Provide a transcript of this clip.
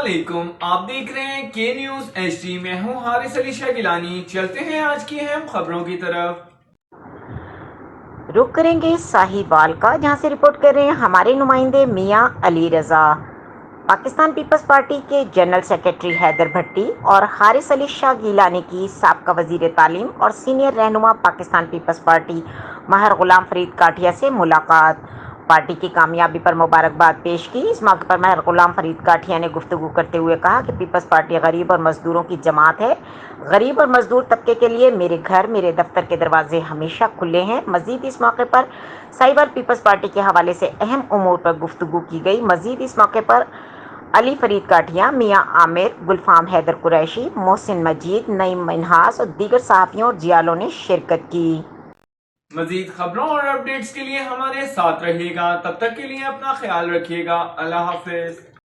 अस्सलामुअलैकुम, आप देख रहे हैं के न्यूज HD। मैं हूं हारिस अली शाह गिलानी। चलते हैं आज की अहम खबरों की तरफ। रुक करेंगे साहिवाल का, जहां से रिपोर्ट कर रहे हैं हमारे नुमाइंदे मियां अली रजा। पाकिस्तान पीपल्स पार्टी के जनरल सेक्रेटरी हैदर भट्टी और हारिस अली शाह गिलानी की साबका वजीर तालीम और सीनियर रहनुमा पाकिस्तान पीपल्स पार्टी महर गुलाम फरीद काठिया से मुलाकात। पार्टी की कामयाबी पर मुबारकबाद पेश की। इस मौके पर महर गुलाम फरीद काठिया ने गुफ्तगू करते हुए कहा कि पीपल्स पार्टी गरीब और मजदूरों की जमात है। गरीब और मजदूर तबके के लिए मेरे घर, मेरे दफ्तर के दरवाजे हमेशा खुले हैं। मजीद इस मौके पर साहिवाल पीपल्स पार्टी के हवाले से अहम उमूर पर गुफ्तगू की गई। मजीद इस मौके पर अली फरीद काठिया, मियां आमिर, गुलफाम हैदर कुरैशी, मोहसिन मजीद, नईम मिन्हास और दीगर सहाफ़ियों और जियालों ने शिरकत की। मजीद खबरों और अपडेट्स के लिए हमारे साथ रहिएगा। तब तक के लिए अपना ख्याल रखिएगा। अल्लाह हाफिज।